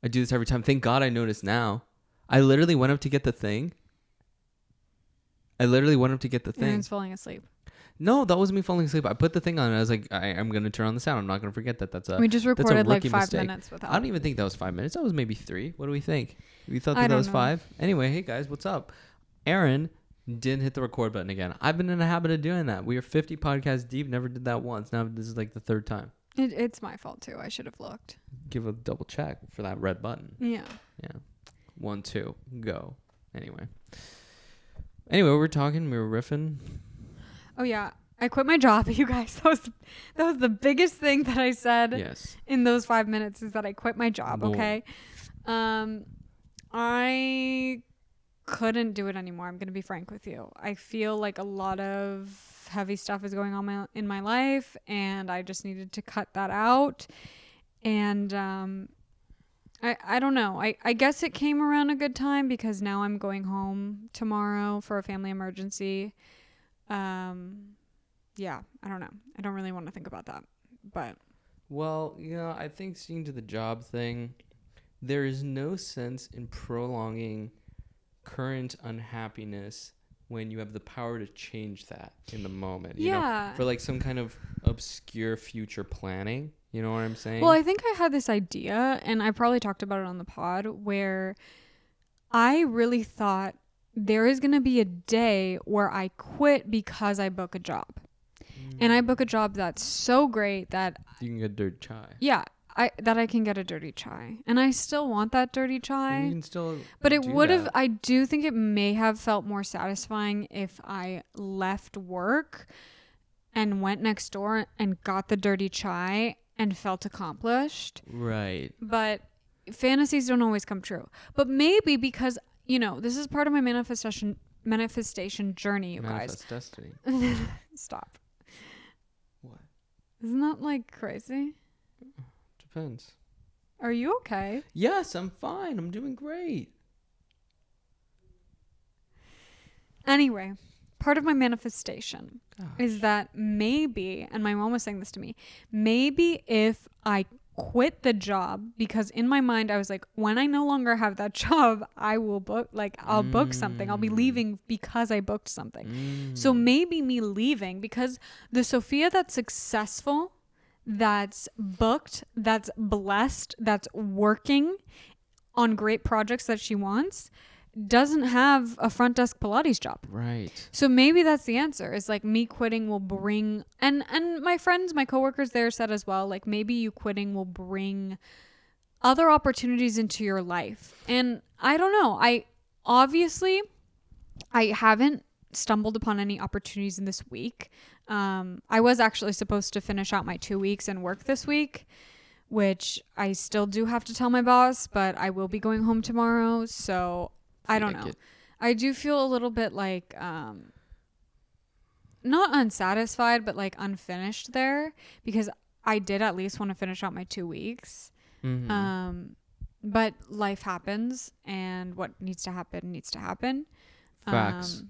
I do this every time. Thank God I noticed now. I literally went up to get the thing. And Aaron's falling asleep. No, that wasn't me falling asleep. I put the thing on and I was like, I'm going to turn on the sound. I'm not going to forget that. We just recorded like 5 mistake. minutes without. I don't even think that was 5 minutes. That was maybe 3. What do we think? We thought I that was don't know. 5. Anyway, hey guys, what's up? Aaron didn't hit the record button again. I've been in a habit of doing that. We are 50 podcasts deep. Never did that once. Now this is like the 3rd time. It's my fault too. I should have looked. Give a double check for that red button. Yeah. 1, 2, go. Anyway, we were talking. We were riffing. Oh yeah. I quit my job, you guys. That was the biggest thing that I said in those 5 minutes is that I quit my job, okay? I couldn't do it anymore. I'm going to be frank with you. I feel like a lot of heavy stuff is going on in my life, and I just needed to cut that out. And I don't know. I guess it came around a good time because now I'm going home tomorrow for a family emergency. Yeah, I don't know. I don't really want to think about that, but. Well, I think seeing to the job thing, there is no sense in prolonging current unhappiness when you have the power to change that in the moment. You know, for like some kind of obscure future planning. You know what I'm saying? Well, I think I had this idea, and I probably talked about it on the pod, where I really thought there is going to be a day where I quit because I book a job. And I book a job that's so great that you can get dirty chai. Yeah, I can get a dirty chai, and I still want that dirty chai. You can still, but it would have. I do think it may have felt more satisfying if I left work and went next door and got the dirty chai and felt accomplished. Right. But fantasies don't always come true. But maybe because this is part of my manifestation journey, you guys. Destiny. Stop. What? Isn't that like crazy? Depends. Are you okay? Yes, I'm fine. I'm doing great. Anyway, part of my manifestation is that maybe, and my mom was saying this to me, maybe if I quit the job, because in my mind I was like, when I no longer have that job, I will book, I'll book something. I'll be leaving because I booked something. So maybe me leaving, because the Sophia that's successful, that's booked, that's blessed, that's working on great projects that she wants, doesn't have a front desk Pilates job. Right. So maybe that's the answer, is like me quitting will bring, and my friends, my coworkers there said as well, like maybe you quitting will bring other opportunities into your life. And I don't know. I haven't stumbled upon any opportunities in this week. I was actually supposed to finish out my 2 weeks and work this week, which I still do have to tell my boss, but I will be going home tomorrow. So I don't know. I do feel a little bit like, not unsatisfied, but like unfinished there, because I did at least want to finish out my 2 weeks. Mm-hmm. But life happens, and what needs to happen. Facts.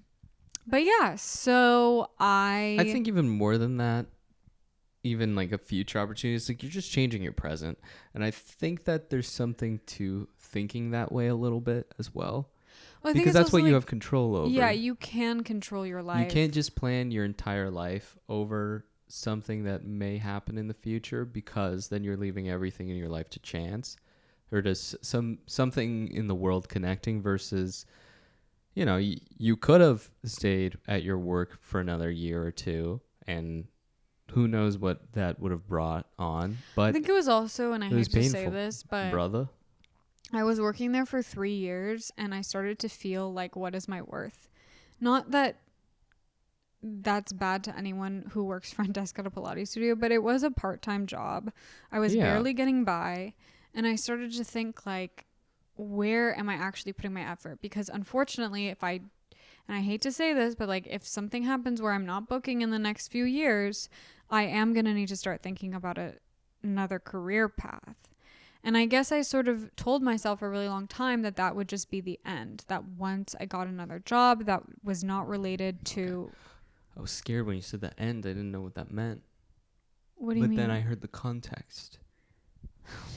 But yeah, so I think even more than that, even like a future opportunity, it's like you're just changing your present. And I think that there's something to thinking that way a little bit as well. Because that's what you have control over. Yeah, you can control your life. You can't just plan your entire life over something that may happen in the future, because then you're leaving everything in your life to chance or to something in the world connecting, versus, you could have stayed at your work for another year or two, and who knows what that would have brought on. But I think it was also, and I hate to say this, but brother, I was working there for 3 years, and I started to feel like, what is my worth? Not that that's bad to anyone who works front desk at a Pilates studio, but it was a part-time job. I was barely getting by, and I started to think like, where am I actually putting my effort? Because unfortunately, and I hate to say this, but like if something happens where I'm not booking in the next few years, I am going to need to start thinking about another career path. And I guess I sort of told myself for a really long time that would just be the end. That once I got another job that was not related to... Okay. I was scared when you said the end. I didn't know what that meant. What do you mean? But then I heard the context.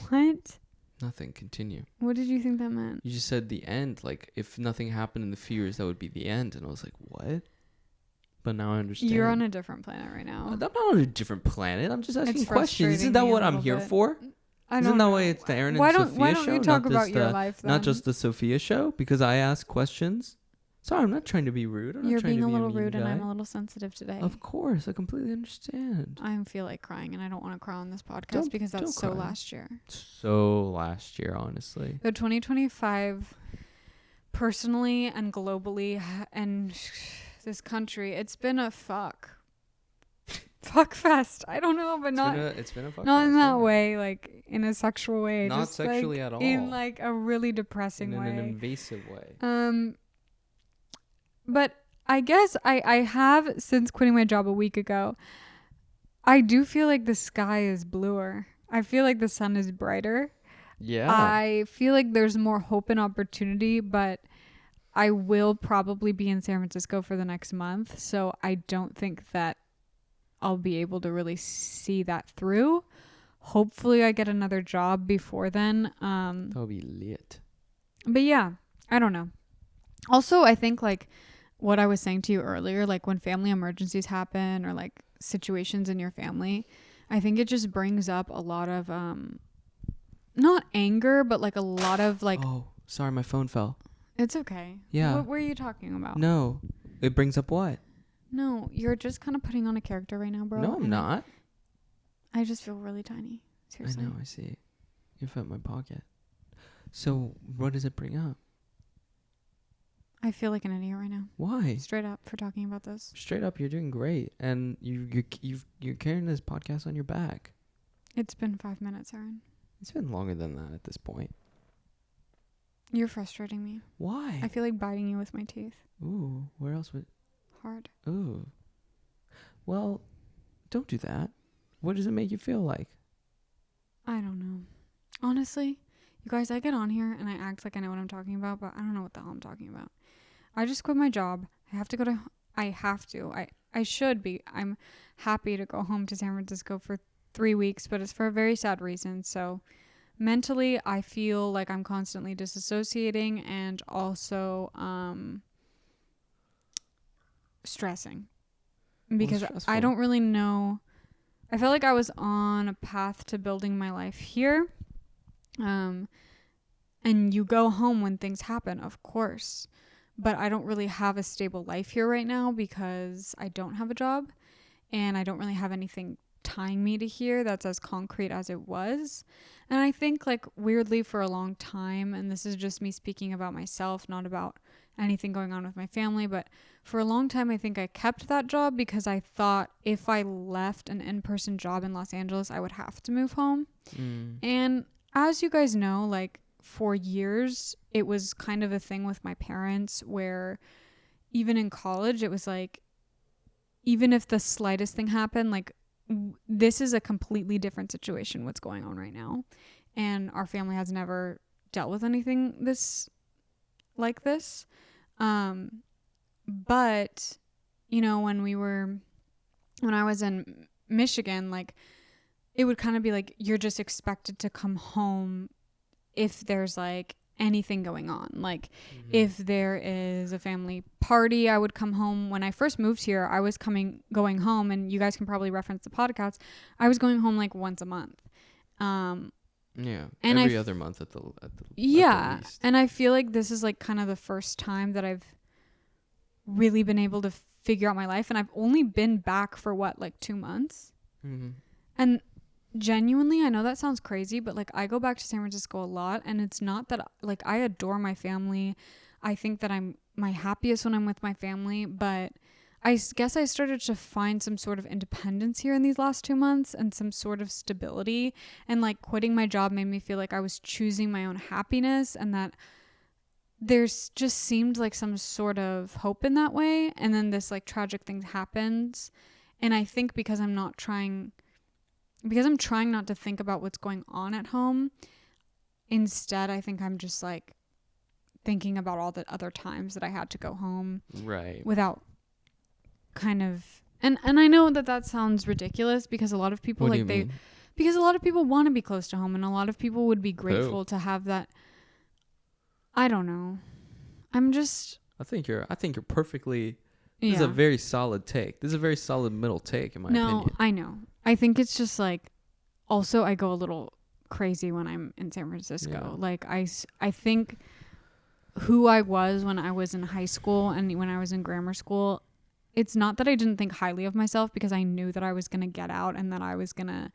What? Nothing. Continue. What did you think that meant? You just said the end. Like, if nothing happened in the few years, that would be the end. And I was like, what? But now I understand. You're on a different planet right now. I'm not on a different planet. I'm just asking It's questions. Isn't frustrating that me a what I'm little here bit. for? I Isn't don't that know. why it's the Aaron Why and don't Sophia you show? talk Not about just your the- life then? Not just the Sophia show, because I ask questions. Sorry, I'm not trying to be rude. I'm You're not trying being to a be little mean rude and I'm guy. a little sensitive today. Of course, I completely understand. I feel like crying and I don't want to cry on this podcast Don't- because that's don't so cry. last year. So last year, honestly. The 2025, personally and globally and this country, it's been a fuck fest. I don't know, but It's been a fuck not in fest, that yeah. way, like in a sexual way. Not just sexually like, at all. in like a really depressing In way. an invasive way. But I guess I have, since quitting my job a week ago, I do feel like the sky is bluer. I feel like the sun is brighter. Yeah. I feel like there's more hope and opportunity, but I will probably be in San Francisco for the next month. So I don't think that I'll be able to really see that through. Hopefully I get another job before then. That'll be lit. But yeah, I don't know. Also, I think like what I was saying to you earlier, like when family emergencies happen or like situations in your family, I think it just brings up a lot of not anger, but like a lot of like, Oh, sorry, my phone fell. it's okay. Yeah. What were you talking about? No. It brings up what? No, you're just kind of putting on a character right now, bro. No, I'm and not. I just feel really tiny. Seriously. I know, I see. You felt my pocket. So, what does it bring up? I feel like an idiot right now. Why? Straight up for talking about this. Straight up, you're doing great, and you're carrying this podcast on your back. It's been 5 minutes, Aaron. It's been longer than that at this point. You're frustrating me. Why? I feel like biting you with my teeth. Ooh, where else would? Hard. Ooh. Well, don't do that. What does it make you feel like? I don't know. Honestly, you guys, I get on here and I act like I know what I'm talking about, but I don't know what the hell I'm talking about. I just quit my job. I should be. I'm happy to go home to San Francisco for 3 weeks, but it's for a very sad reason. So mentally, I feel like I'm constantly disassociating and also stressing because stressful? I don't really know. I felt like I was on a path to building my life here. And you go home when things happen, of course. But I don't really have a stable life here right now because I don't have a job and I don't really have anything tying me to here that's as concrete as it was. And I think like weirdly for a long time, and this is just me speaking about myself, not about anything going on with my family, but for a long time I think I kept that job because I thought if I left an in-person job in Los Angeles, I would have to move home. And as you guys know, like for years, it was kind of a thing with my parents where even in college, it was like, even if the slightest thing happened, like this is a completely different situation, what's going on right now. And our family has never dealt with anything like this. But, you know, when I was in Michigan, like it would kind of be like, you're just expected to come home if there's like anything going on. Like if there is a family party, I would come home. When I first moved here, I was going home, and you guys can probably reference the podcast. I was going home like once a month. Yeah. And every other month at the least. And I feel like this is like kind of the first time that I've really been able to figure out my life, and I've only been back for like 2 months. And genuinely, I know that sounds crazy, but like I go back to San Francisco a lot, and it's not that like I adore my family. I think that I'm my happiest when I'm with my family, but I guess I started to find some sort of independence here in these last 2 months and some sort of stability, and like quitting my job made me feel like I was choosing my own happiness, and that there's just seemed like some sort of hope in that way. And then this like tragic thing happens, and I think because I'm trying not to think about what's going on at home, instead I think I'm just like thinking about all the other times that I had to go home without kind of, and I know that sounds ridiculous because a lot of people What like do you mean? Because a lot of people want to be close to home, and a lot of people would be grateful to have that. I don't know. I'm just. I think you're perfectly. Yeah. This is a very solid take. This is a very solid middle take, in my opinion. No, I know. I think it's just like. Also, I go a little crazy when I'm in San Francisco. Yeah. Like I think who I was when I was in high school and when I was in grammar school, it's not that I didn't think highly of myself, because I knew that I was going to get out and that I was going to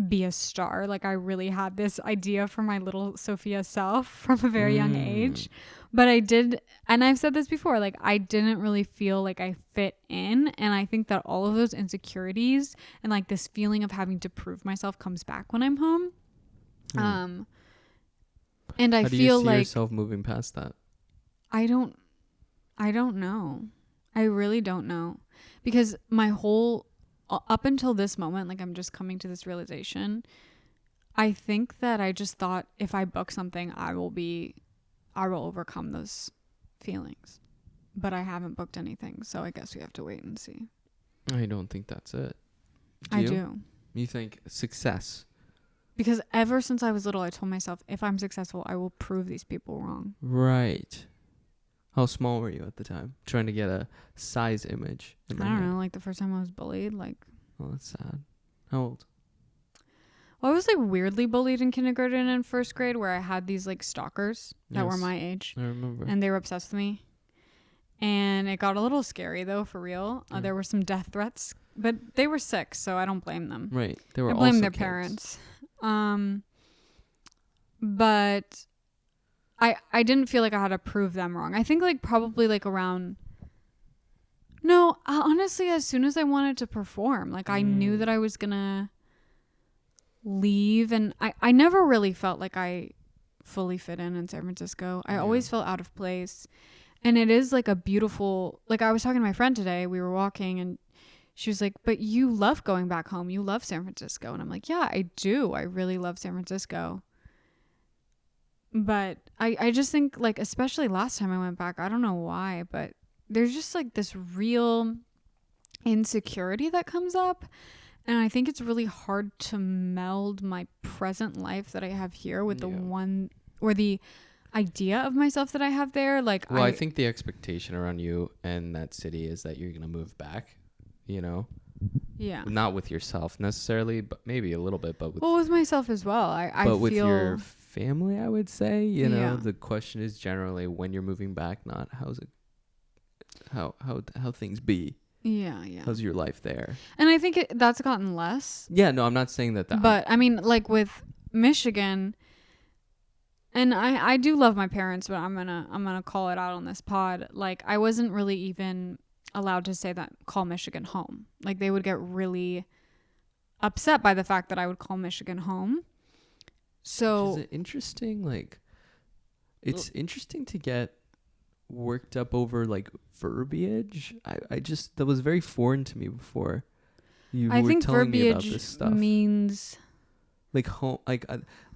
be a star. Like I really had this idea for my little Sophia self from a very young age. But I did, and I've said this before, like I didn't really feel like I fit in. And I think that all of those insecurities and like this feeling of having to prove myself comes back when I'm home. And I How do feel you see like yourself moving past that? I don't know. I really don't know, because my whole up until this moment, like I'm just coming to this realization. I think that I just thought if I book something, I will overcome those feelings, but I haven't booked anything. So I guess we have to wait and see. I don't think that's it. I do. You think success? Because ever since I was little, I told myself, if I'm successful, I will prove these people wrong. Right. How small were you at the time? Trying to get a size image. I don't know. Like the first time I was bullied, like. Oh, that's sad. How old? Well, I was like weirdly bullied in kindergarten and first grade, where I had these like stalkers that were my age. I remember. And they were obsessed with me. And it got a little scary though, for real. There were some death threats, but they were sick, so I don't blame them. Right. They were I blame also their kids. parents. But I didn't feel like I had to prove them wrong. I think like probably like around. No, honestly, as soon as I wanted to perform, like I knew that I was gonna leave, and I never really felt like I fully fit in San Francisco. I always felt out of place. And it is like a beautiful, like I was talking to my friend today, we were walking and she was like, but you love going back home. You love San Francisco. And I'm like, yeah, I do. I really love San Francisco. But I just think like, especially last time I went back, I don't know why, but there's just like this real insecurity that comes up. And I think it's really hard to meld my present life that I have here with the one or the idea of myself that I have there. Like, well, I think the expectation around you and that city is that you're going to move back, you know? Yeah. Not with yourself necessarily, but maybe a little bit, but with myself as well. I with feel your family, I would say, you know, the question is generally when you're moving back, not how's it, how things be. Yeah. How's your life there? And I think that's gotten less. Yeah, no, I'm not saying that. But I mean, like with Michigan, and I do love my parents, but I'm gonna call it out on this pod. Like I wasn't really even allowed to say that, call Michigan home. Like they would get really upset by the fact that I would call Michigan home. So is it interesting? Like it's interesting to get worked up over like verbiage. I just, that was very foreign to me before. I think verbiage means like home, like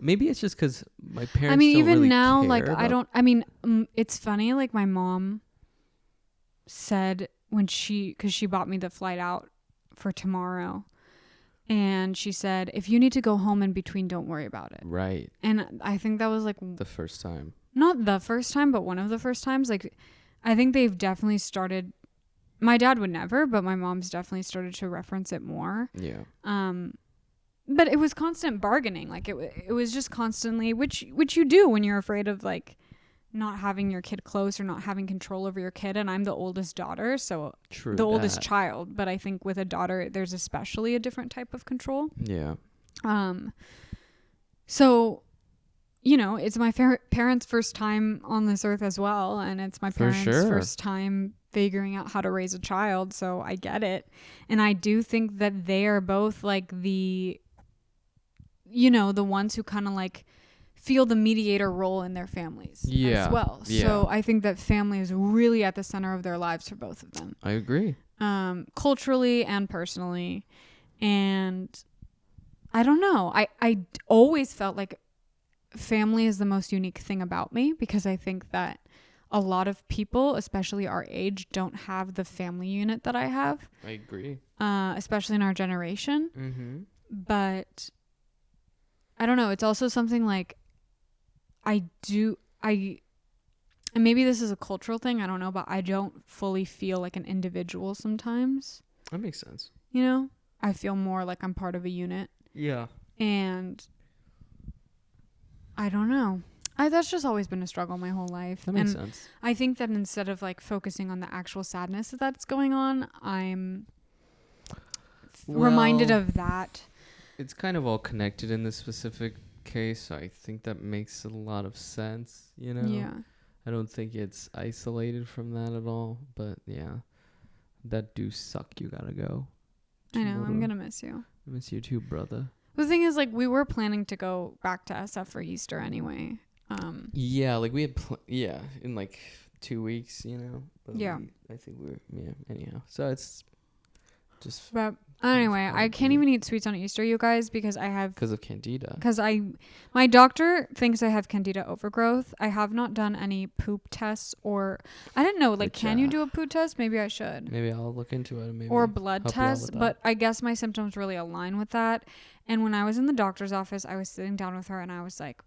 maybe it's just because my parents. I mean, don't even really now, care like about. I don't. I mean, it's funny. Like my mom said when because she bought me the flight out for tomorrow, and she said, if you need to go home in between, don't worry about it. Right. And I think that was like the first time. Not the first time, but one of the first times. Like, I think they've definitely started. My dad would never, but my mom's definitely started to reference it more. Yeah. But it was constant bargaining. Like it was just constantly, which you do when you're afraid of like not having your kid close or not having control over your kid. And I'm the oldest daughter, so oldest child. But I think with a daughter, there's especially a different type of control. Yeah. So, you know, it's my parents' first time on this earth as well, and it's my parents' first time figuring out how to raise a child. So I get it, and I do think that they are both like the ones who kind of like feel the mediator role in their families as well. Yeah. So I think that family is really at the center of their lives for both of them. I agree. Culturally and personally. And I don't know. I always felt like family is the most unique thing about me, because I think that a lot of people, especially our age, don't have the family unit that I have. I agree. Especially in our generation. Mm-hmm. But I don't know. It's also something like and maybe this is a cultural thing. I don't know, but I don't fully feel like an individual sometimes. That makes sense. You know, I feel more like I'm part of a unit. Yeah. And I don't know. That's just always been a struggle my whole life. That makes sense. I think that instead of like focusing on the actual sadness that's going on, I'm reminded of that. It's kind of all connected in this specific case. So I think that makes a lot of sense, you know? Yeah. I don't think it's isolated from that at all. But yeah, that do suck. You gotta go. I know. I'm going to miss you. I miss you too, brother. The thing is, like, we were planning to go back to SF for Easter anyway. Yeah, like we had, in like 2 weeks, you know. But yeah. I think anyhow. So it's just. But anyway, I can't even eat sweets on Easter, you guys, because because of candida. Because my doctor thinks I have candida overgrowth. I have not done any poop tests or I didn't know. Like, can you do a poop test? Maybe I should. Maybe I'll look into it. Maybe or blood test, but I guess my symptoms really align with that. And when I was in the doctor's office, I was sitting down with her and I was like,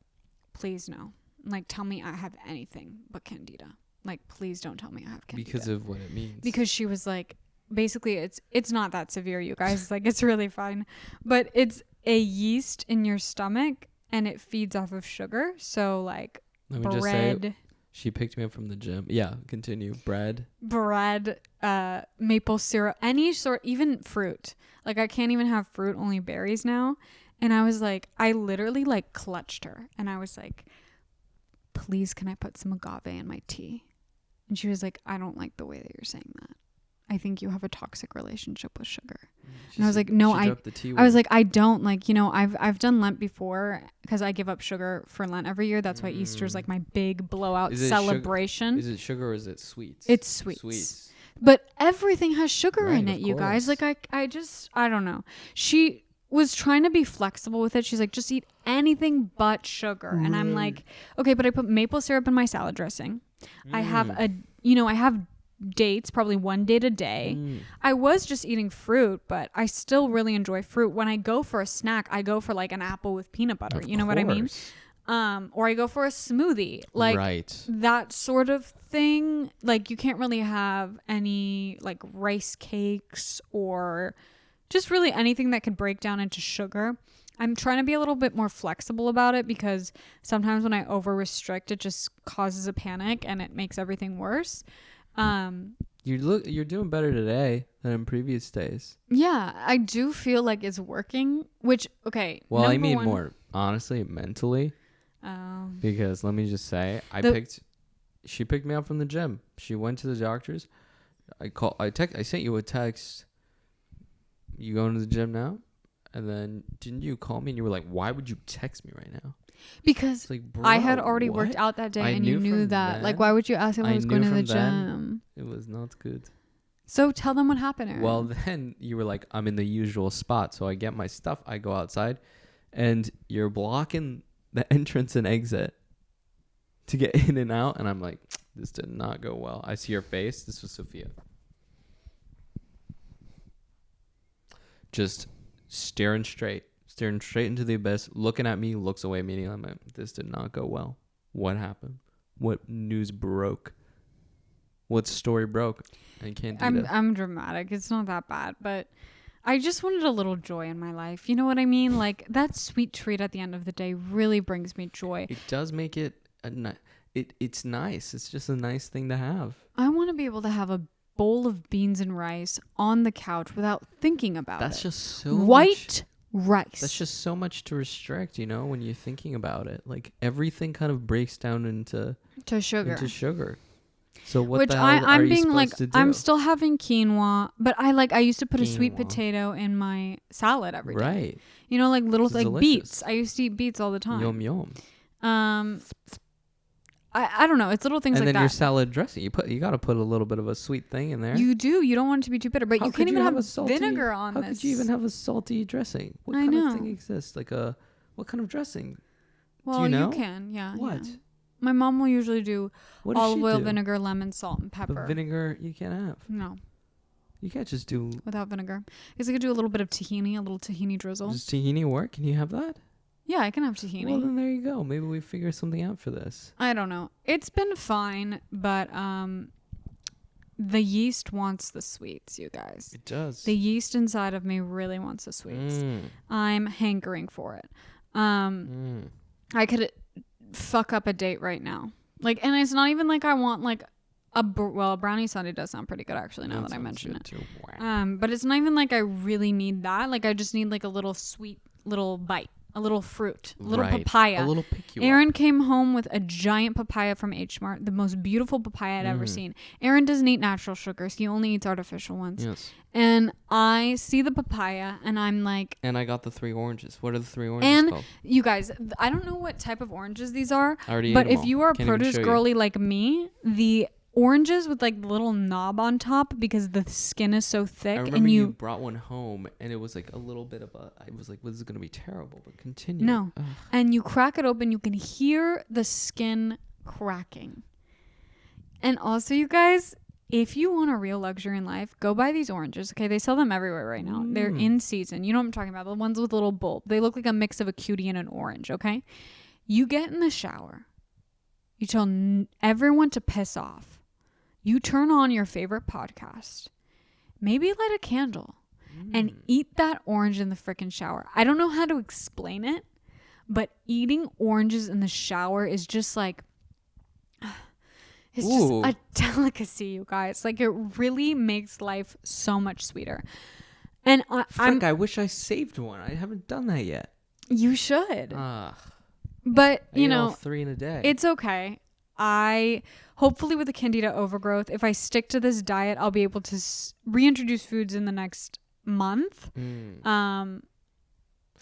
please no. Like, tell me I have anything but candida. Like, please don't tell me I have candida. Because of what it means. Because she was like, basically, it's not that severe, you guys. Like, it's really fine. But it's a yeast in your stomach and it feeds off of sugar. So, like, let me bread. Just say, she picked me up from the gym. Yeah, continue. Bread, maple syrup, any sort, even fruit. Like, I can't even have fruit, only berries now. And I was like, I literally like clutched her. And I was like, please, can I put some agave in my tea? And she was like, I don't like the way that you're saying that. I think you have a toxic relationship with sugar. And I was like, no, I was like, I don't, like, you know, I've done Lent before because I give up sugar for Lent every year. That's why Easter's like my big blowout celebration. Is it sugar or is it sweets? It's sweets. But everything has sugar in it, you guys. Like, I don't know. She was trying to be flexible with it. She's like, just eat anything but sugar. And I'm like, okay, but I put maple syrup in my salad dressing. I have I have dates, probably 1 date a day. I was just eating fruit, but I still really enjoy fruit. When I go for a snack, I go for like an apple with peanut butter. You know what I mean? Or I go for a smoothie, like that sort of thing. Like, you can't really have any like rice cakes or just really anything that could break down into sugar. I'm trying to be a little bit more flexible about it because sometimes when I over restrict, it just causes a panic and it makes everything worse. You're doing better today than in previous days. Yeah, I do feel like it's working, which, okay. Well, I mean more honestly, mentally. Because let me just say, she picked me up from the gym. She went to the doctor's. I sent you a text. You going to the gym now? And then didn't you call me and you were like, why would you text me right now? Because like, I had already worked out that day and you knew that. Then, like, why would you ask if I was going to the gym? It was not good. So tell them what happened, Aaron. Well, then you were like, I'm in the usual spot. So I get my stuff. I go outside and you're blocking the entrance and exit to get in and out. And I'm like, this did not go well. I see your face. This was Sophia. Just staring straight into the abyss, looking at me, looks away immediately. I'm like, this did not go well. What happened? What news broke? What story broke? I can't do that. I'm dramatic. It's not that bad, but I just wanted a little joy in my life. You know what I mean? Like, that sweet treat at the end of the day really brings me joy. It does make it it's nice. It's just a nice thing to have. I want to be able to have a bowl of beans and rice on the couch without thinking about it. That's just so white rice. That's just so much to restrict, you know, when you're thinking about it. Like, everything kind of breaks down into sugar. So what the hell are you supposed to do? I'm still having quinoa, but I used to put a sweet potato in my salad every day. Right. You know, like little like delicious. Beets. I used to eat beets all the time. Yum yum. I don't know. It's little things like that. And then your salad dressing, you got to put a little bit of a sweet thing in there. You do. You don't want it to be too bitter, but you can't even have vinegar on this. How could you even have a salty dressing? What kind of thing exists? Like what kind of dressing? Well, do you know? You can. Yeah. What? Yeah. My mom will usually do olive oil, vinegar, lemon, salt, and pepper. But vinegar you can't have. No. You can't just do without vinegar. I guess I could do a little bit of tahini, a little tahini drizzle. Does tahini work? Can you have that? Yeah, I can have tahini. Well, then there you go. Maybe we figure something out for this. I don't know. It's been fine, but the yeast wants the sweets, you guys. It does. The yeast inside of me really wants the sweets. I'm hankering for it. I could fuck up a date right now. Like, and it's not even like I want like a brownie sundae does sound pretty good actually now that I mention it. Wow. But it's not even like I really need that. Like I just need like a little sweet little bite, a little fruit, a little papaya. A little pick you Aaron up. came home with a giant papaya from H Mart, the most beautiful papaya I'd ever seen. Aaron doesn't eat natural sugars. He only eats artificial ones. Yes. And I see the papaya and I'm like... And I got the 3 oranges. What are the 3 oranges called? You guys, I don't know what type of oranges these are. I already but ate them if you are a Can't even produce show you. girly like me, the oranges with like the little knob on top because the skin is so thick. I remember and you brought one home and it was like a little bit of a... I was like, well, this is going to be terrible, but continue. No. Ugh. And you crack it open, you can hear the skin cracking. And also, you guys, if you want a real luxury in life, go buy these oranges. Okay, they sell them everywhere right now. They're in season. You know what I'm talking about? The ones with little bulb. They look like a mix of a cutie and an orange, okay? You get in the shower. You tell everyone to piss off. You turn on your favorite podcast. Maybe light a candle and eat that orange in the frickin' shower. I don't know how to explain it, but eating oranges in the shower is just like... It's just a delicacy, you guys. Like, it really makes life so much sweeter. And I wish I saved one. I haven't done that yet. You should. Ugh. But, I eat all 3 in a day. it's okay. Hopefully with the candida overgrowth, if I stick to this diet, I'll be able to reintroduce foods in the next month. And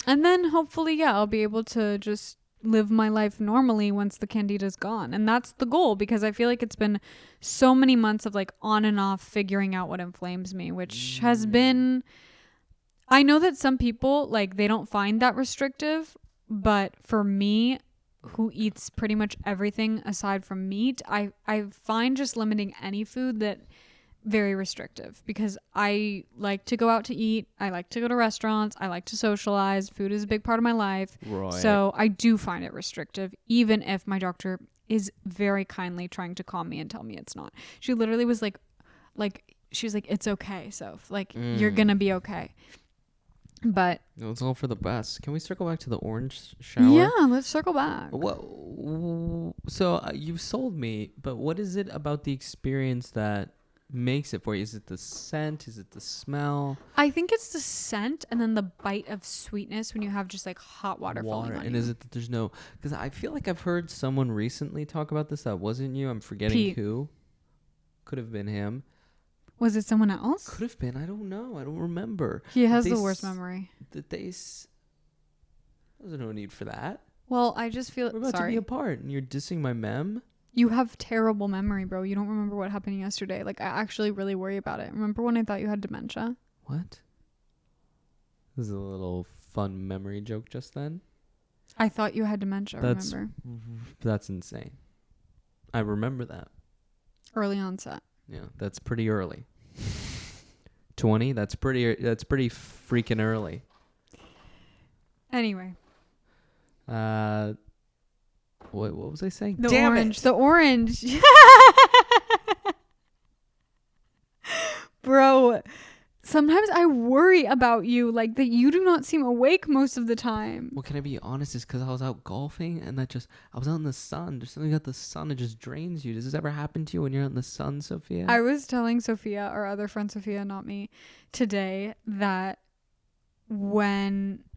then hopefully, I'll be able to just live my life normally once the candida's gone. And that's the goal, because I feel like it's been so many months of like on and off figuring out what inflames me, which has been... I know that some people, like, they don't find that restrictive, but for me, who eats pretty much everything aside from meat, I find just limiting any food that very restrictive, because I like to go out to eat. I like to go to restaurants. I like to socialize. Food is a big part of my life. Right. So I do find it restrictive, even if my doctor is very kindly trying to calm me and tell me it's not. She literally was like, she was like, it's okay, Soph. Like, you're going to be okay. But it's all for the best. Can we circle back to the orange shower? Yeah, let's circle back. So you've sold me, but what is it about the experience that makes it for you? Is it the scent? Is it the smell? I think it's the scent and then the bite of sweetness when you have just like hot water falling on And you. is it that there's no... Because I feel like I've heard someone recently talk about this that wasn't you. I'm forgetting Pete. who. Could have been him. Was it someone else? Could have been. I don't know. I don't remember. He has the worst memory. There's no need for that. Well, I just feel... We're about to be apart and you're dissing my mem? You have terrible memory, bro. You don't remember what happened yesterday. Like, I actually really worry about it. Remember when I thought you had dementia? What? This is a little fun memory joke just then. I thought you had dementia, remember? That's insane. I remember that. Early onset. Yeah, that's pretty early. 20? That's pretty freaking early. Anyway. What was I saying? Damn it. The orange. Bro, sometimes I worry about you, like that you do not seem awake most of the time. Well, can I be honest? It's because I was out golfing and I was out in the sun. There's something about the sun that just drains you. Does this ever happen to you when you're out in the sun, Sophia? I was telling Sophia, our other friend Sophia, not me, today that I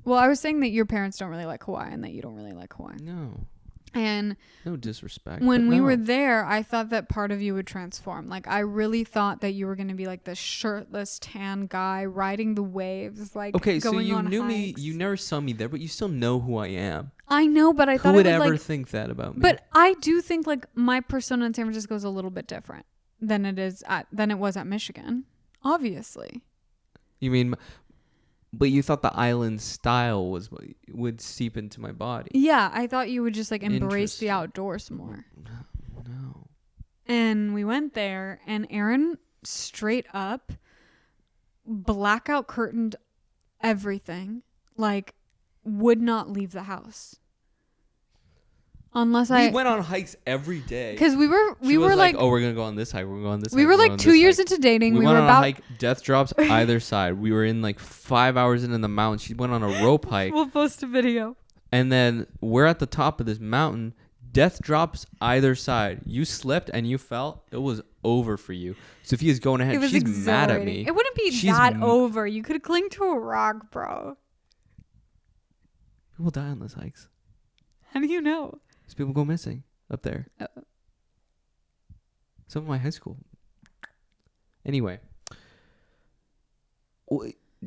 was saying that your parents don't really like Hawaii and that you don't really like Hawaii. No. And no disrespect. When we were there, I thought that part of you would transform. Like, I really thought that you were going to be like the shirtless tan guy riding the waves, like okay, going so you on knew hikes. me. You never saw me there, but you still know who I am. I know, but I thought who would it would ever like, think that about me? But I do think like my persona in San Francisco is a little bit different than it was at Michigan, obviously. You mean? But you thought the island style would seep into my body. Yeah, I thought you would just like embrace the outdoors more. No. And we went there, and Aaron straight up blackout curtained everything. Like, would not leave the house. Unless we went on hikes every day. Because we were like, oh, we're going to go on this hike. We're going on this hike. We were like 2 years into dating. We went on a hike, death drops either side. We were in like 5 hours into the mountain. She went on a rope hike. We'll post a video. And then we're at the top of this mountain. Death drops either side. You slipped and you fell. It was over for you. Sophia's going ahead. She's mad at me. It wouldn't be over. You could cling to a rock, bro. People die on those hikes. How do you know? Because people go missing up there. Some of my high school. Anyway.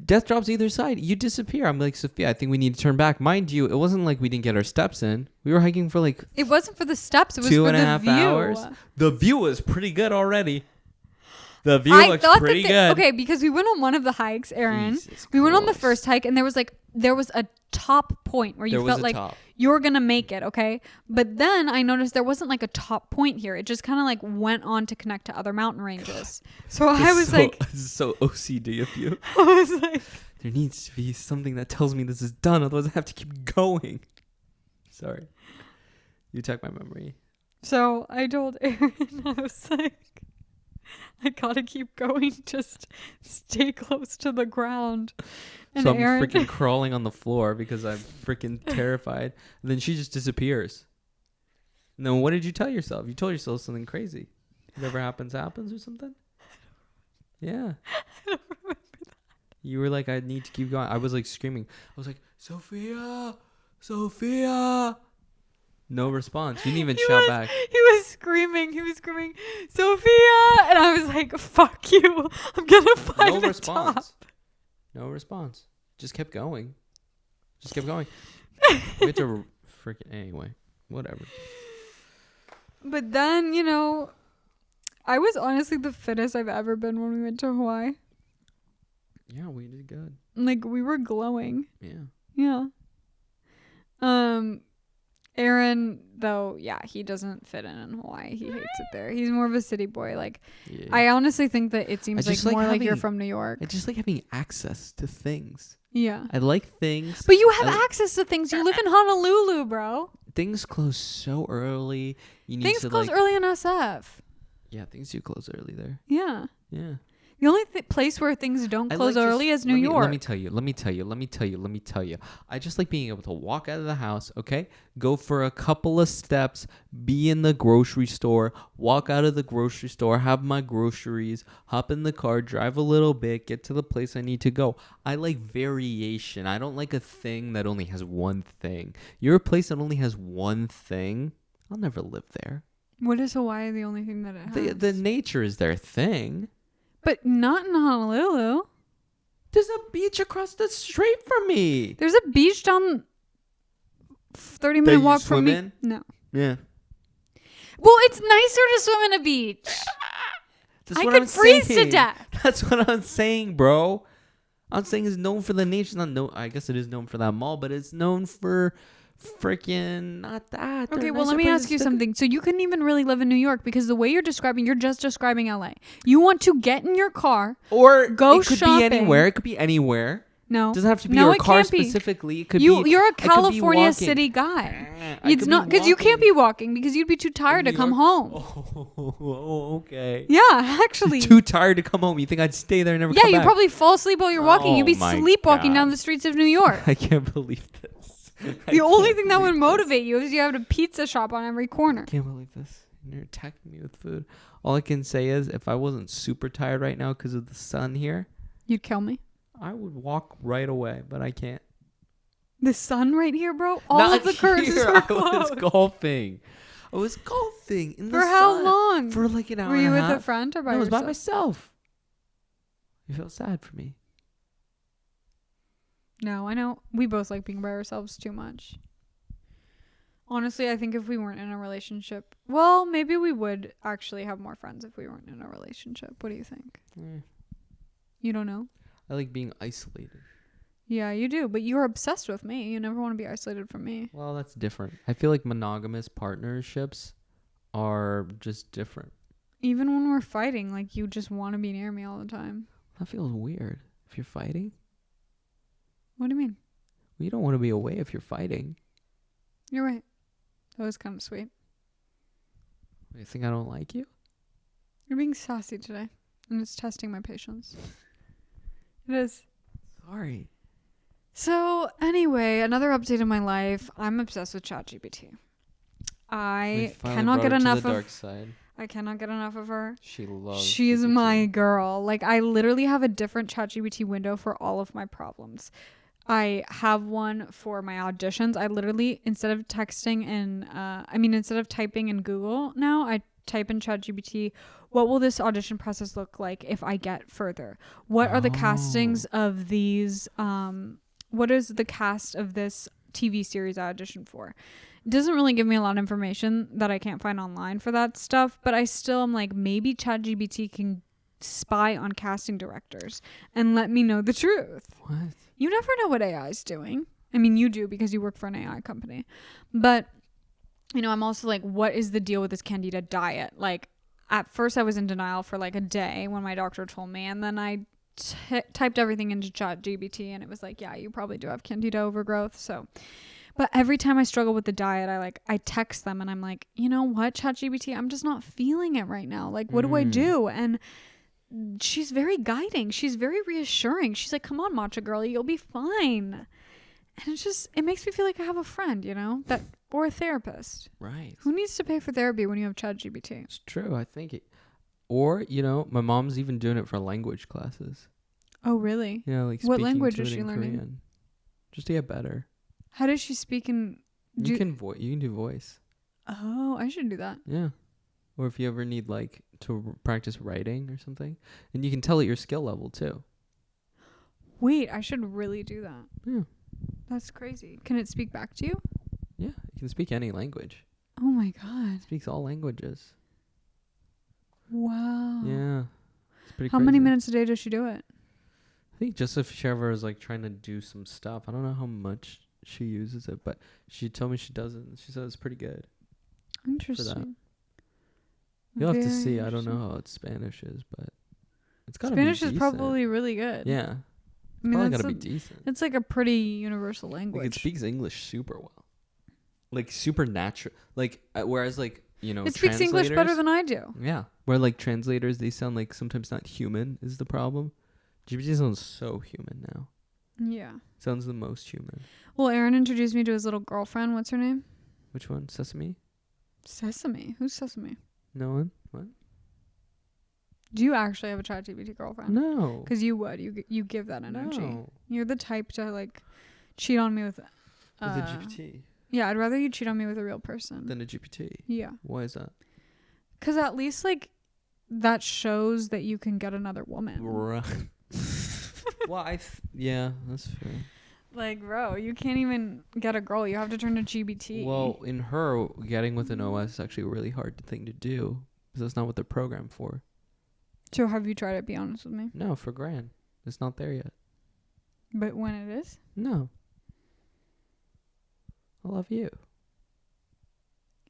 Death drops either side. You disappear. I'm like, Sophia, I think we need to turn back. Mind you, it wasn't like we didn't get our steps in. We were hiking for like... It wasn't for the steps. It was for the view. 2.5 hours. The view was pretty good already. The view looks pretty good. Okay, because we went on one of the hikes, Aaron. We went on the first hike, and there was a top point where you felt like you were going to make it, okay? But then I noticed there wasn't like a top point here. It just kind of like went on to connect to other mountain ranges. So I was like... This is so OCD of you. I was like... There needs to be something that tells me this is done. Otherwise I have to keep going. Sorry. You took my memory. So I told Aaron, I was like... I gotta keep going. Just stay close to the ground. And so I'm freaking crawling on the floor because I'm freaking terrified. And then she just disappears. And then what did you tell yourself? You told yourself something crazy. Whatever happens or something? Yeah. I don't remember that. You were like, I need to keep going. I was like screaming. I was like, Sophia! Sophia! No response. You didn't even shout back. He was screaming, Sophia! And I was like, fuck you. I'm going to find the top. No response. Just kept going. We had to freaking... Anyway, whatever. But then, I was honestly the fittest I've ever been when we went to Hawaii. Yeah, we did good. Like, we were glowing. Yeah. Aaron, though, yeah, he doesn't fit in Hawaii. He hates it there. He's more of a city boy. Like, yeah. I honestly think that it seems like you're from New York. I just like having access to things. Yeah. I like things. But you have access to things. You live in Honolulu, bro. Things close so early. Things close early in SF. Yeah, things do close early there. Yeah. Yeah. The only place where things don't close early is New York. Let me tell you. I just like being able to walk out of the house, okay? Go for a couple of steps, be in the grocery store, walk out of the grocery store, have my groceries, hop in the car, drive a little bit, get to the place I need to go. I like variation. I don't like a thing that only has one thing. You're a place that only has one thing. I'll never live there. What is Hawaii the only thing that it has? The nature is their thing. But not in Honolulu. There's a beach across the street from me. There's a beach down 30-minute walk from me. In? No. Yeah. Well, it's nicer to swim in a beach. I could freeze to death. That's what I'm saying, bro. I'm saying it's known for the nature. I guess it is known for that mall, but it's known for freaking not that. Okay, well, let me ask you something. So you couldn't even really live in New York because the way you're just describing LA. You want to get in your car or go shopping. It could be anywhere. No. It doesn't have to be your car specifically. It could be. You're a California city guy. It's not because you can't be walking because you'd be too tired to come home. Oh, okay. Yeah, actually. Too tired to come home. You think I'd stay there and never come back? Yeah, you'd probably fall asleep while you're walking. You'd be sleepwalking down the streets of New York. I can't believe this. The only thing that would motivate you is you have a pizza shop on every corner. I can't believe this. You're attacking me with food. All I can say is if I wasn't super tired right now because of the sun here. You'd kill me. I would walk right away, but I can't. The sun right here, bro? All of the curtains were closed. I was golfing in the sun. For how long? For like an hour and a half. Were you with a friend or by yourself? I was by myself. You felt sad for me. No, I know. We both like being by ourselves too much. Honestly, I think if we weren't in a relationship, well, maybe we would actually have more friends if we weren't in a relationship. What do you think? You don't know? I like being isolated. Yeah, you do. But you're obsessed with me. You never want to be isolated from me. Well, that's different. I feel like monogamous partnerships are just different. Even when we're fighting, like you just want to be near me all the time. That feels weird. If you're fighting. What do you mean? You don't want to be away if you're fighting. You're right. That was kind of sweet. You think I don't like you? You're being sassy today, and it's testing my patience. It is. Sorry. So, anyway, another update in my life. I'm obsessed with ChatGPT. I cannot get enough the of dark side. I cannot get enough of her. She's my girl. Like, I literally have a different ChatGPT window for all of my problems. I have one for my auditions. I literally, instead of typing in Google now, I type in ChatGPT, what will this audition process look like if I get further? What are the castings of these, what is the cast of this TV series I auditioned for? It doesn't really give me a lot of information that I can't find online for that stuff, but I still am like, maybe ChatGPT can spy on casting directors and let me know the truth. What? You never know what AI is doing. I mean, you do because you work for an AI company. But, I'm also like, what is the deal with this Candida diet? Like, at first I was in denial for like a day when my doctor told me. And then I typed everything into ChatGPT and it was like, yeah, you probably do have Candida overgrowth. So, but every time I struggle with the diet, I text them and I'm like, you know what, ChatGPT, I'm just not feeling it right now. Like, what do I do? And she's very guiding. She's very reassuring. She's like, come on, matcha girl, you'll be fine. And it makes me feel like I have a friend, or a therapist. Right. Who needs to pay for therapy when you have ChatGPT? It's true. I think or, my mom's even doing it for language classes. Oh, really? Yeah, like what speaking language to is it she in learning? Korean. Just to get better. How does she speak in... You can do voice. Oh, I should do that. Yeah. Or if you ever need like to practice writing or something, and you can tell it your skill level too. Wait, I should really do that. Yeah. That's crazy. Can it speak back to you? Yeah, it can speak any language. Oh my god. It speaks all languages. Wow. Yeah. It's pretty How crazy. many minutes a day does she do it? I think just if she ever is like trying to do some stuff. I don't know how much she uses it, but she told me she does it and she said it's pretty good. Interesting. You'll have to see. I don't know how Spanish is, but it's gotta Spanish be is decent. probably really good. Yeah. I mean, Probably that's gotta be decent. It's like a pretty universal language. Like it speaks English super well. Like super natural. Like whereas like, it speaks English better than I do. Yeah. Where like translators, they sound like sometimes not human is the problem. GPT sounds so human now. Yeah. Sounds the most human. Well, Aaron introduced me to his little girlfriend. What's her name? Which one? Sesame? Sesame. Who's Sesame? No one? What? Do you actually have a ChatGPT girlfriend? No. Because you would. You give that energy. No. You're the type to like cheat on me with... With a GPT. Yeah, I'd rather you cheat on me with a real person. Than a GPT. Yeah. Why is that? Because at least like that shows that you can get another woman. Right. Well, yeah, that's fair. Like, bro, you can't even get a girl. You have to turn to GBT. Well, in her, getting with an OS is actually a really hard thing to do because that's not what they're programmed for. So have you tried it? Be honest with me. No, for Gran. It's not there yet. But when it is? No. I love you.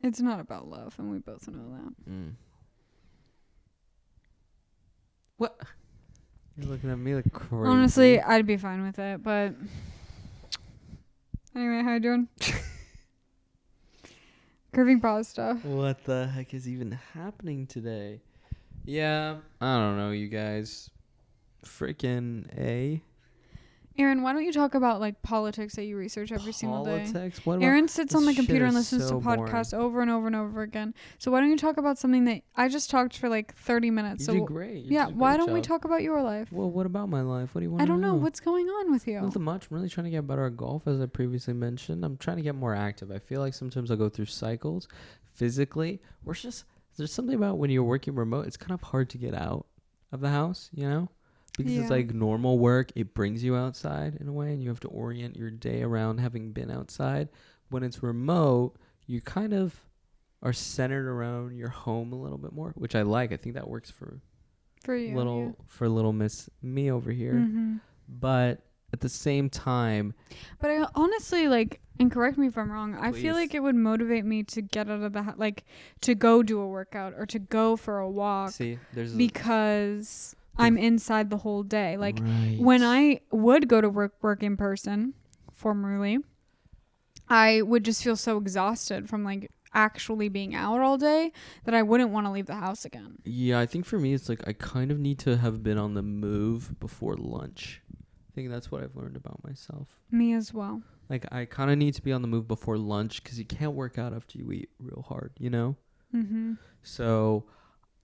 It's not about love, and we both know that. What? You're looking at me like crazy. Honestly, I'd be fine with it, but... Anyway, how you doing? Curving pause stuff. What the heck is even happening today? Yeah, I don't know, you guys. Freaking A. Aaron, why don't you talk about like politics that you research every single day? Politics? What about Aaron sits on the computer and listens so to podcasts over and over and over again. So why don't you talk about something that I just talked for like 30 minutes? You did great. Yeah, why don't we talk about your life? Well, what about my life? What do you want to know? I don't know. What's going on with you? Nothing much. I'm really trying to get better at golf, as I previously mentioned. I'm trying to get more active. I feel like sometimes I go through cycles physically. There's something about when you're working remote, it's kind of hard to get out of the house, you know? Because it's like normal work, it brings you outside in a way, and you have to orient your day around having been outside. When it's remote, you kind of are centered around your home a little bit more, which I like. I think that works for you, for little Miss me over here. Mm-hmm. But at the same time, but I honestly like, and correct me if I'm wrong, I feel Please. like it would motivate me to get out of the house, like to go do a workout or to go for a walk. see, because I'm inside the whole day. Like right. when I would go to work in person formerly, I would just feel so exhausted from like actually being out all day that I wouldn't want to leave the house again. Yeah, I think for me it's like I kind of need to have been on the move before lunch. I think that's what I've learned about myself. Me as well. Like I kind of need to be on the move before lunch because you can't work out after you eat real hard, you know? Mm-hmm. So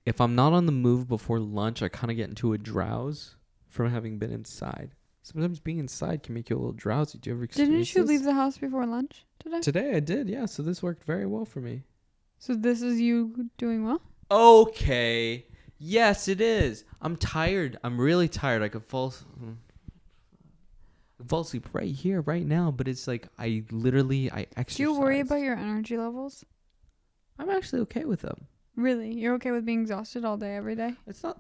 if I'm not on the move before lunch, I kind of get into a drowse from having been inside. Sometimes being inside can make you a little drowsy. Do you ever experience Didn't you this? leave the house before lunch today? Today I did, yeah. So this worked very well for me. So this is you doing well? Okay. Yes, it is. I'm tired. I'm really tired. I could fall asleep right here, right now. But it's like I exercise. Do you worry about your energy levels? I'm actually okay with them. Really? You're okay with being exhausted all day, every day? It's not.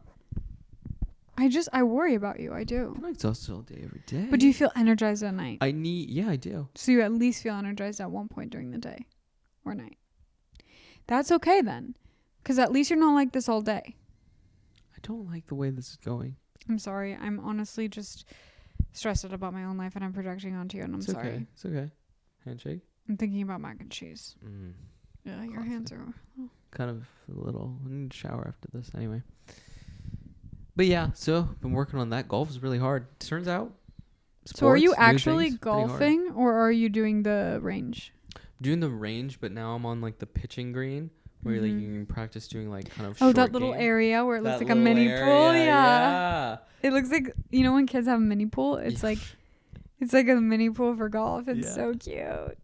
I worry about you. I do. I'm not exhausted all day, every day. But do you feel energized at night? Yeah, I do. So you at least feel energized at one point during the day or night. That's okay then. Because at least you're not like this all day. I don't like the way this is going. I'm sorry. I'm honestly just stressed out about my own life and I'm projecting onto you and I'm sorry. Okay. It's okay. Handshake. I'm thinking about mac and cheese. Yeah, your Classic. hands are... Kind of a little. I need to shower after this anyway. But yeah, so been working on that. Golf is really hard. Turns out. So are you sports, new actually things, pretty hard. golfing or are you doing the range? Doing the range, but now I'm on like the pitching green where like you can practice doing like kind of Oh, short that little game. area where it looks That like a mini little pool. area, Yeah. It looks like, you know, when kids have a mini pool, it's like a mini pool for golf. It's so cute.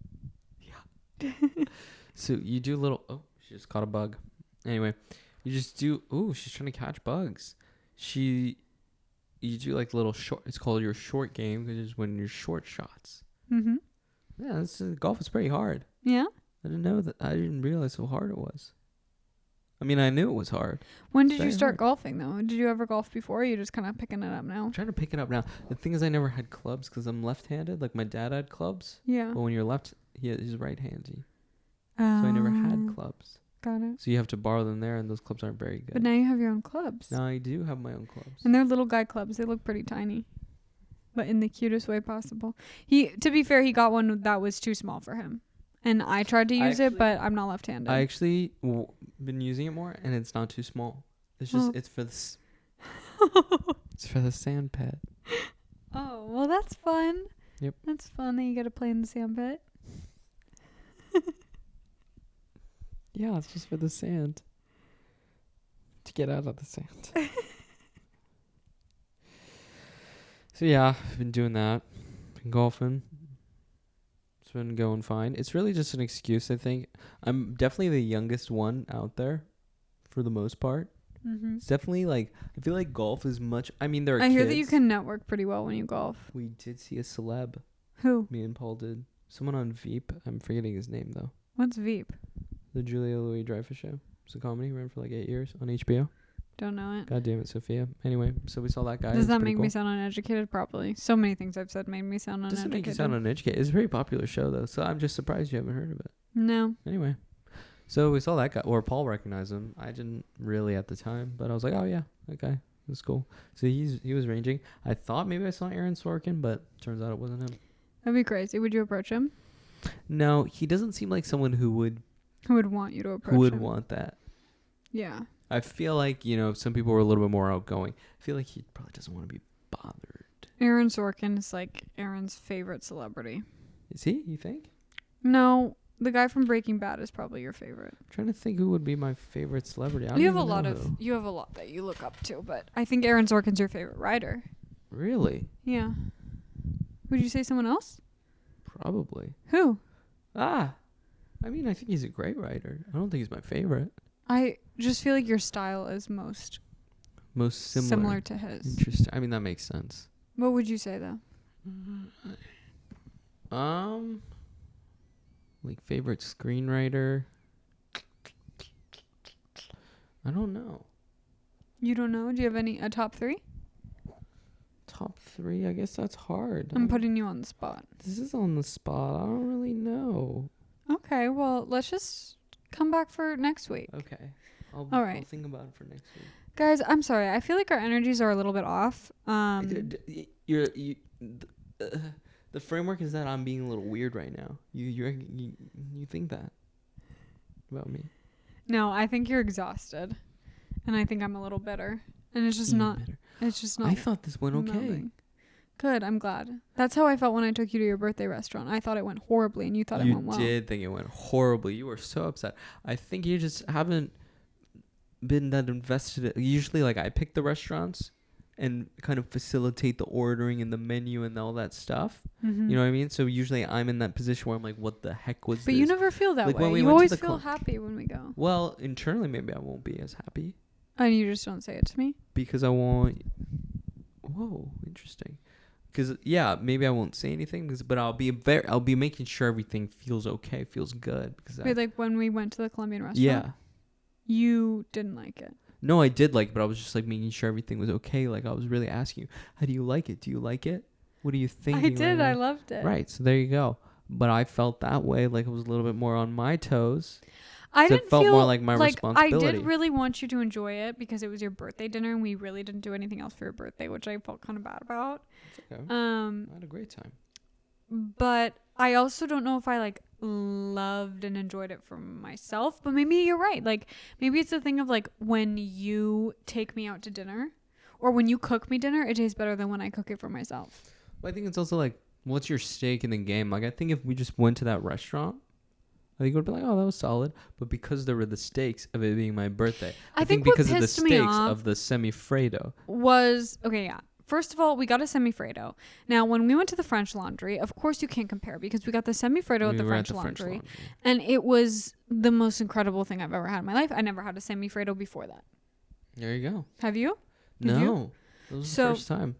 So you do a little. Oh, she just caught a bug. Anyway, you just do. Ooh, she's trying to catch bugs. You do like little short. It's called your short game because it's when your short shots. Mm-hmm. Yeah, golf is pretty hard. Yeah. I didn't know that. I didn't realize how hard it was. I mean, I knew it was hard. When did you start golfing though? Did you ever golf before? Or are you just kind of picking it up now? I'm trying to pick it up now. The thing is, I never had clubs because I'm left-handed. Like my dad had clubs. Yeah. But when you're left, he's right-handy. So I never had clubs. Got it. So you have to borrow them there, and those clubs aren't very good. But now you have your own clubs. Now I do have my own clubs. And they're little guy clubs. They look pretty tiny. But in the cutest way possible. To be fair, he got one that was too small for him. And I tried to use it, but I'm not left-handed. I actually been using it more, and it's not too small. It's just it's for it's for the sand pit. Oh, well, that's fun. Yep. That's fun that you get to play in the sand pit. Yeah, it's just for the sand. To get out of the sand. So yeah, I've been doing that. Been golfing. It's been going fine. It's really just an excuse, I think. I'm definitely the youngest one out there for the most part. Mm-hmm. It's definitely like, I feel like golf is much, I mean, there are kids. I hear that you can network pretty well when you golf. We did see a celeb. Who? Me and Paul did. Someone on Veep. I'm forgetting his name though. What's Veep? The Julia Louis-Dreyfus show. It's a comedy. Ran for like 8 years on HBO. Don't know it. God damn it, Sophia. Anyway, so we saw that guy. Does that pretty make cool. me sound uneducated? Probably. So many things I've said made me sound uneducated. Doesn't make you sound uneducated. It's a very popular show though, so I'm just surprised you haven't heard of it. No. Anyway, so we saw that guy, or Paul recognized him. I didn't really at the time, but I was like, oh yeah, that guy. That's cool. So he was ranging. I thought maybe I saw Aaron Sorkin, but turns out it wasn't him. That'd be crazy. Would you approach him? No, he doesn't seem like someone who would want you to approach him? want that. Yeah. I feel like, some people were a little bit more outgoing. I feel like he probably doesn't want to be bothered. Aaron Sorkin is like Aaron's favorite celebrity. Is he? You think? No, the guy from Breaking Bad is probably your favorite. I'm trying to think who would be my favorite celebrity. You have a lot that you look up to, but I think Aaron Sorkin's your favorite writer. Really? Yeah. Would you say someone else? Probably. Who? I mean, I think he's a great writer. I don't think he's my favorite. I just feel like your style is most similar to his. Interesting. I mean, that makes sense. What would you say though? Like favorite screenwriter. I don't know. You don't know? Do you have a top 3? Top 3? I guess that's hard. I'm putting you on the spot. This is on the spot. I don't really know. Okay, well, let's just come back for next week. Okay. All right. I'll think about it for next week. Guys, I'm sorry. I feel like our energies are a little bit off. The framework is that I'm being a little weird right now. You think that about me? No, I think you're exhausted, and I think I'm a little bitter, and it's just Even not. better. It's just not. I thought this went okay. melding. Good. I'm glad. That's how I felt when I took you to your birthday restaurant. I thought it went horribly, and you thought it went well. You did think it went horribly. You were so upset. I think you just haven't been that invested. Usually, like, I pick the restaurants and kind of facilitate the ordering and the menu and all that stuff. Mm-hmm. You know what I mean? So usually I'm in that position where I'm like, what the heck was this? But you never feel that Like, way. when we You went to always the feel happy when we go. Well, internally maybe I won't be as happy And you just don't say it to me? because I won't. Whoa, interesting. Because maybe I won't say anything, but I'll be making sure everything feels okay, feels good. Because Wait, like when we went to the Colombian restaurant? yeah. You didn't like it. No, I did like it, but I was just like making sure everything was okay. Like I was really asking you, how do you like it? Do you like it? What are you thinking? I did. Right I now? loved it. Right. So there you go. But I felt that way, like it was a little bit more on my toes. I didn't it felt feel more like my responsibility. I did really want you to enjoy it because it was your birthday dinner and we really didn't do anything else for your birthday, which I felt kind of bad about. It's okay. I had a great time. But I also don't know if I like loved and enjoyed it for myself, but maybe you're right. Like maybe it's a thing of like when you take me out to dinner or when you cook me dinner, it tastes better than when I cook it for myself. Well, I think it's also like, what's your stake in the game? Like I think if we just went to that restaurant, I think it would be like, oh, that was solid. But because there were the stakes of it being my birthday, I think because of the stakes of the semifredo was okay. Yeah. First of all, we got a semifredo. Now, when we went to the French Laundry, of course you can't compare because we got the semifredo at the French Laundry, and it was the most incredible thing I've ever had in my life. I never had a semifredo before that. There you go. Have you? No, it was the first time.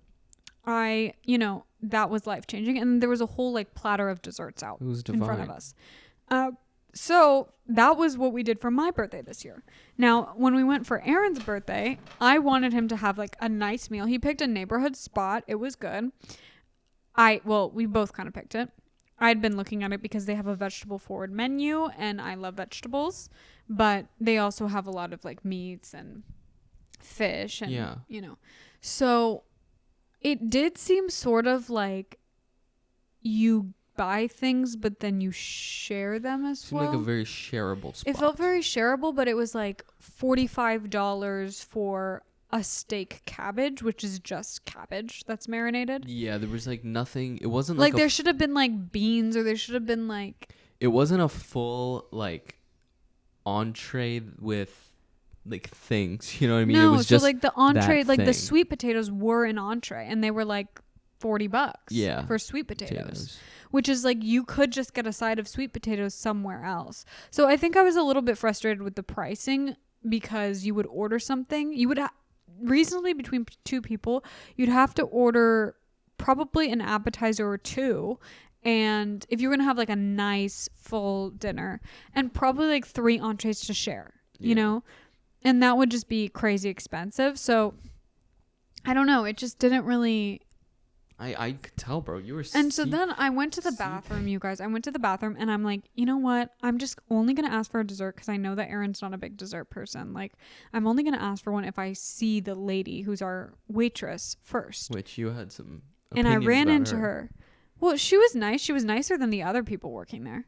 That was life changing, and there was a whole like platter of desserts out in front of us. So that was what we did for my birthday this year. Now, when we went for Aaron's birthday, I wanted him to have like a nice meal. He picked a neighborhood spot. It was good. We both kind of picked it. I'd been looking at it because they have a vegetable forward menu and I love vegetables, but they also have a lot of like meats and fish and, so it did seem sort of like you buy things but then you share them as well. Seemed like a very shareable spot. It felt very shareable, but it was like $45 for a steak cabbage, which is just cabbage that's marinated. Yeah, there was like nothing. It wasn't like there should have been like beans, or there should have been like. It wasn't a full like entree with like things. You know what I mean? No, it was just like the entree, like thing. the sweet potatoes were an entree, and they were like $40. Yeah, for sweet potatoes. Which is like you could just get a side of sweet potatoes somewhere else. So I think I was a little bit frustrated with the pricing because you would order something. You would reasonably between two people, you'd have to order probably an appetizer or two. And if you're going to have like a nice full dinner and probably like 3 entrees to share, you know, and that would just be crazy expensive. So I don't know. It just didn't really. I could tell, bro. You were. And so then I went to the bathroom, you guys. I went to the bathroom and I'm like, you know what? I'm just only going to ask for a dessert because I know that Aaron's not a big dessert person. Like, I'm only going to ask for one if I see the lady who's our waitress first. Which you had some. And I ran into her. Well, she was nice. She was nicer than the other people working there.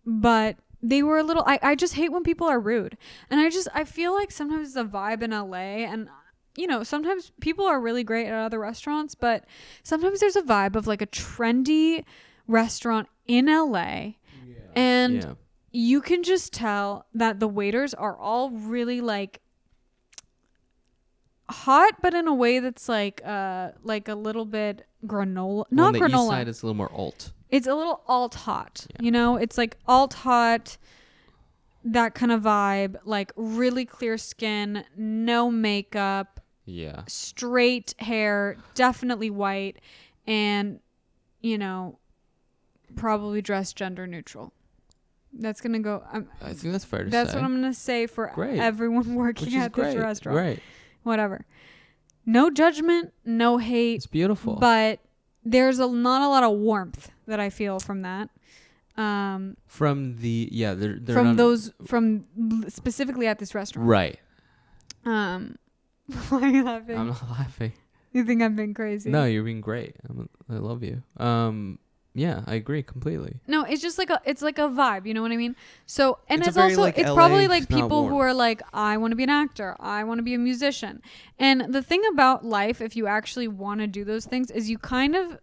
But they were a little. I just hate when people are rude. And I feel like sometimes it's a vibe in LA. And you know, sometimes people are really great at other restaurants, but sometimes there's a vibe of like a trendy restaurant in LA. And you can just tell that the waiters are all really like hot, but in a way that's like a little bit granola. Not granola. On the east side, it's a little more alt. It's a little alt hot. You know, it's like alt hot. That kind of vibe, like really clear skin, no makeup. Yeah. Straight hair, definitely white, and, you know, probably dressed gender neutral. That's going to go. I think that's fair to say. That's what I'm going to say for everyone working at this restaurant. Right. Whatever. No judgment, no hate. It's beautiful. But there's not a lot of warmth that I feel from that. From the, from specifically at this restaurant. Right. Why are you laughing? I'm not laughing. You think I'm being crazy? No, you're being great. I love you. Yeah, I agree completely. No, it's just like it's like a vibe, you know what I mean? So, and It's a it's very, also like, it's LA, probably like not people who warm. are like, I want to be an actor, I want to be a musician. And the thing about life, if you actually want to do those things, is you kind of,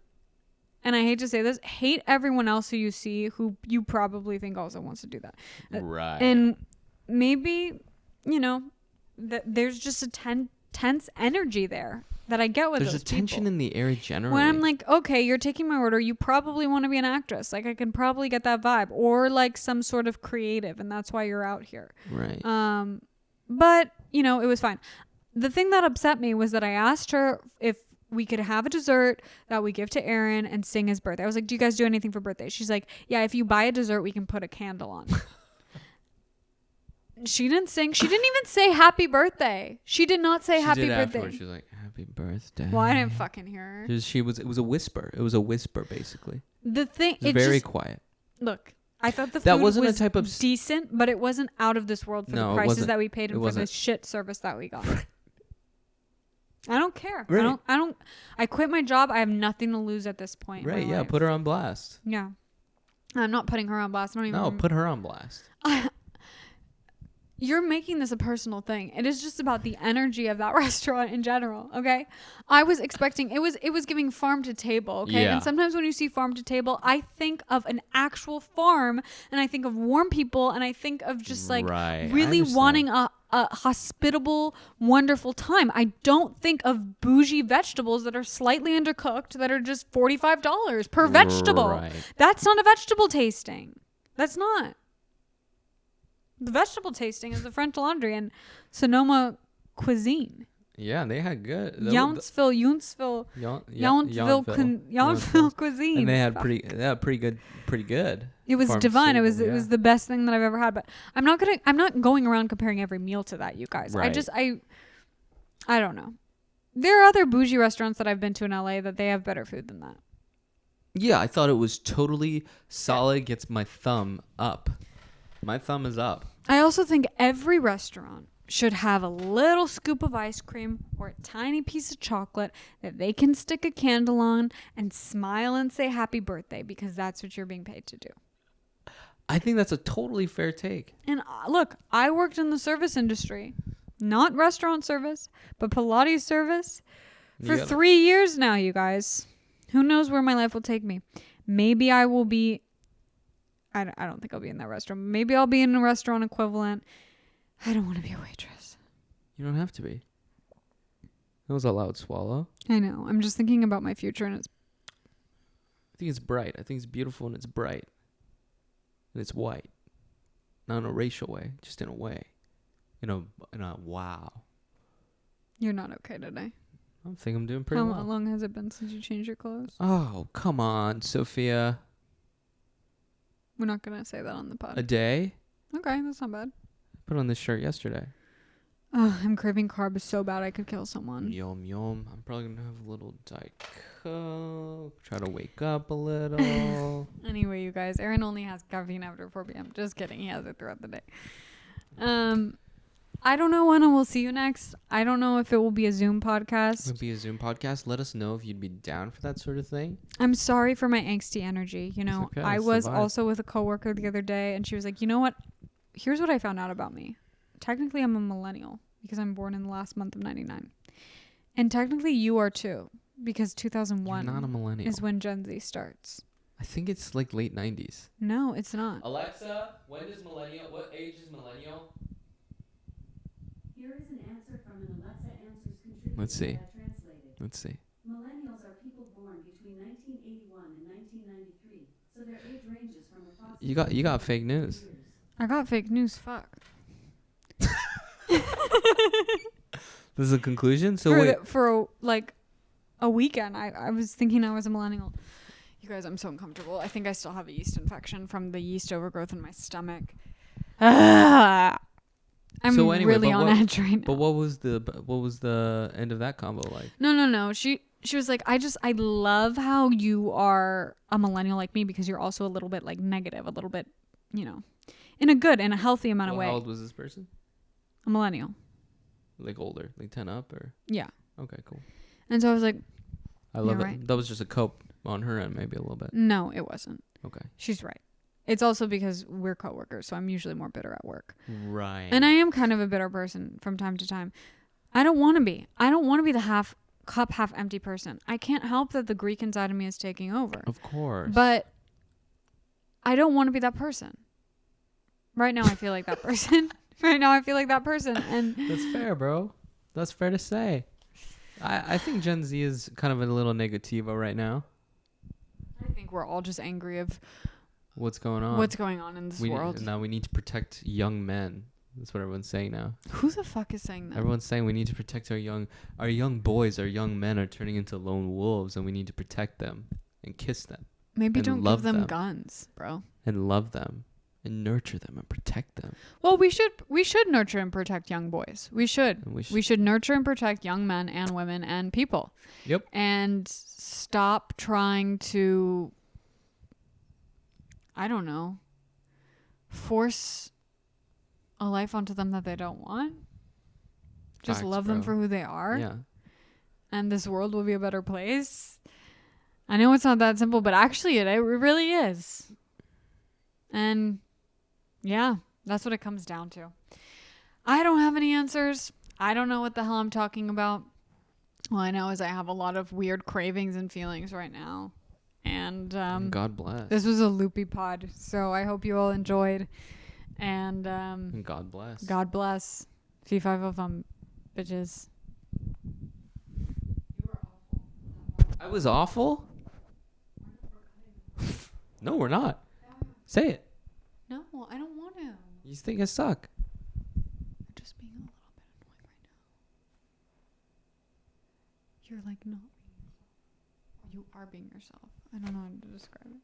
and I hate to say this, hate everyone else who you see who you probably think also wants to do that. Right. And maybe, you know, that there's just a tense energy there that I get with There's those a tension people. in the air generally. When I'm like, okay, you're taking my order, you probably want to be an actress. Like, I can probably get that vibe, or like some sort of creative, and that's why you're out here. right. But you know, it was fine. The thing that upset me was that I asked her if we could have a dessert that we give to Aaron and sing his birthday. I was like, do you guys do anything for birthday? She's like, yeah, if you buy a dessert, we can put a candle on. She didn't sing. She didn't even say happy birthday. She did not say She happy did birthday. afterwards. She was like, "Happy birthday." Well, I didn't fucking hear her. It was a whisper. It was a whisper, basically. The thing, It was very quiet. Look, I thought the That food wasn't a was type of decent, but it wasn't out of this world for No, the it prices wasn't. that we paid It and for the wasn't. shit service that we got. I don't care. Right. I quit my job. I have nothing to lose at this point. Right, in my yeah, life. put her on blast. Yeah. I'm not putting her on blast. I don't even. No, put her on blast. You're making this a personal thing. It is just about the energy of that restaurant in general. Okay. I was expecting it was giving farm to table. Okay. Yeah. And sometimes when you see farm to table, I think of an actual farm and I think of warm people and I think of just like Right, I really understand. wanting a hospitable, wonderful time. I don't think of bougie vegetables that are slightly undercooked that are just $45 per vegetable. Right. That's not a vegetable tasting. That's not. The vegetable tasting is the French Laundry and Sonoma cuisine. Yeah, they had good. Yountville cuisine. And they had pretty good. It was farm divine. stable, It was the best thing that I've ever had. But I'm not going around comparing every meal to that, you guys. Right. I don't know. There are other bougie restaurants that I've been to in LA that they have better food than that. Yeah, I thought it was totally solid. Gets my thumb up. My thumb is up. I also think every restaurant should have a little scoop of ice cream or a tiny piece of chocolate that they can stick a candle on and smile and say happy birthday because that's what you're being paid to do. I think that's a totally fair take. And look, I worked in the service industry, not restaurant service, but Pilates service for 3 years now, you guys. Who knows where my life will take me? Maybe I will be... I don't think I'll be in that restaurant. Maybe I'll be in a restaurant equivalent. I don't want to be a waitress. You don't have to be. That was a loud swallow. I know. I'm just thinking about my future and it's... I think it's bright. I think it's beautiful and it's bright. And it's white. Not in a racial way, just in a way. In a wow. You're not okay today. I think I'm doing pretty well. How long has it been since you changed your clothes? Oh, come on, Sophia. We're not going to say that on the pod. A day? Okay, that's not bad. I put on this shirt yesterday. Oh, I'm craving carbs so bad I could kill someone. Yum, yum. I'm probably going to have a little Diet Coke. Try to wake up a little. Anyway, you guys, Aaron only has caffeine after 4 p.m. Just kidding. He has it throughout the day. I don't know when I will see you next. I don't know if it will be a Zoom podcast. It would be a Zoom podcast. Let us know if you'd be down for that sort of thing. I'm sorry for my angsty energy. You know, okay, I it's the was vibe. also with a coworker the other day and she was like, you know what? Here's what I found out about me. Technically, I'm a millennial because I'm born in the last month of 99. And technically you are too because 2001 You're not a millennial. is when Gen Z starts. I think it's like late 90s. No, it's not. Alexa, what age is millennial? Here is an answer from an Alexa Answers contributor. Let's see. that I translated. Let's see. Millennials are people born between 1981 and 1993, so their age ranges from approximately... You got fake news. years. I got fake news. Fuck. This is a conclusion? So wait. For a weekend, I was thinking I was a millennial. You guys, I'm so uncomfortable. I think I still have a yeast infection from the yeast overgrowth in my stomach. I'm So anyway, really but on what- edge right now. But what was the end of that combo like? No. She was like, I love how you are a millennial like me because you're also a little bit like negative, a little bit, you know, in a good and a healthy amount of way. How old was this person? A millennial. Like older, like 10 up or? Yeah. Okay, cool. And so I was like, I love You're it. right. That was just a cope on her end, maybe a little bit. no, it wasn't. Okay. She's right. It's also because we're coworkers, so I'm usually more bitter at work. Right. And I am kind of a bitter person from time to time. I don't want to be. I don't want to be the half empty person. I can't help that the Greek inside of me is taking over. Of course. But I don't want to be that person. Right now I feel like that person. Right now I feel like that person. And that's fair, bro. That's fair to say. I think Gen Z is kind of a little negativo right now. I think we're all just angry of What's going on? what's going on in this world. Now we need to protect young men. That's what everyone's saying now. Who the fuck is saying that? Everyone's saying we need to protect our young boys, our young men are turning into lone wolves, and we need to protect them and kiss them Maybe and don't love give them them. guns, bro. and love them and nurture them and protect them. Well, we should nurture and protect young boys. We should. And We should nurture and protect young men and women and people. Yep. And stop trying to, I don't know, force a life onto them that they don't want. Just Facts, love them bro. for who they are. Yeah. And this world will be a better place. I know it's not that simple, but actually it really is. And yeah, that's what it comes down to. I don't have any answers. I don't know what the hell I'm talking about. All I know is I have a lot of weird cravings and feelings right now. And God bless. this was a loopy pod, so I hope you all enjoyed. And And God bless. God bless. Fee fi fo fum, bitches. I was awful? No, we're not. Say it. No, I don't want to. You think I suck. I'm just being a little bit annoyed right now. You're like not being yourself. You are being yourself. I don't know how to describe it.